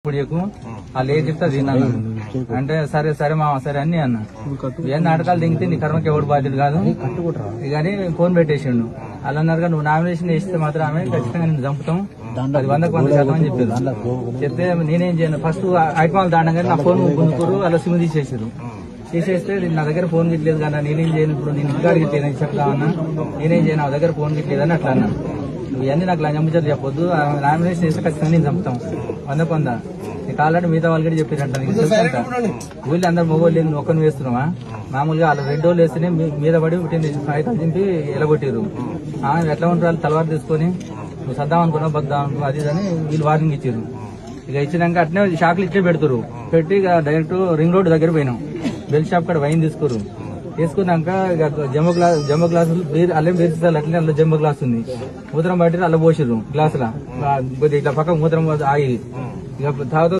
ఇప్పుడు ఎక్కువ వాళ్ళు ఏం చెప్తా తిన్నాను అంటే సరే సరే మామ సరే అన్ని అన్న ఏం నాటకాలు దిగితే నీ కర్మకి ఎవడు బాధ్యుడు కాదు కానీ ఫోన్ పెట్టేసిండు వాళ్ళు అన్నారు నువ్వు నామినేషన్ వేస్తే మాత్రం ఆమె ఖచ్చితంగా నేను చంపుతాం అది 100% అని చెప్పారు. చెప్తే నేనేం చేయను ఫస్ట్ ఐపాల్ దాండగానే నా ఫోన్ గుంజుకోరు అలా సిమ్ తీసేసారు. తీసేస్తే నా దగ్గర ఫోన్ గిట్లేదు కదా నేనేం చేయను ఇప్పుడు నేను ఇంటికాడికి గిట్లేదని చెప్తామన్నా నేనేం చేయను నా దగ్గర ఫోన్ గిట్లేదని అట్లా అన్నా. ఇవన్నీ నాకు చంపుతారు చెప్పొద్దు నామినేషన్ చేస్తే ఖచ్చితంగా నేను చంపుతాం 100 నీకు ఆల్రెడీ మిగతా వాళ్ళు కూడా చెప్పారంట నీకు తెలుసంట వీళ్ళు అందరు మొగోళ్ళు లేదు ఒక్కరిని వేస్తున్నావా మామూలుగా వాళ్ళు 2 రోజులు వేస్తేనే మీద పడి కాగితాలు దింపి ఎలగొట్టారు. ఎట్లా ఉంటారు తలవారు తీసుకొని నువ్వు సద్దాం అనుకున్నావు బద్దాం అనుకున్నావు అది అని వీళ్ళు వార్నింగ్ ఇచ్చారు. ఇక ఇచ్చినాక అట్నే షాక్లు ఇట్లే పెడతారు పెట్టి ఇక డైరెక్ట్ రింగ్ రోడ్ దగ్గర పోయినాం బెల్ షాప్ కాడ వైన్ తీసుకున్నాక ఇక జంబో గ్లాసులు అల్లం బేసిస్తారు అట్లనే అలా జంబో గ్లాస్ ఉంది మూత్రం పట్టి అల్ల పోసిర్రు గ్లాసులా ఇట్లా పక్క మూత్రం ఆగి ఇక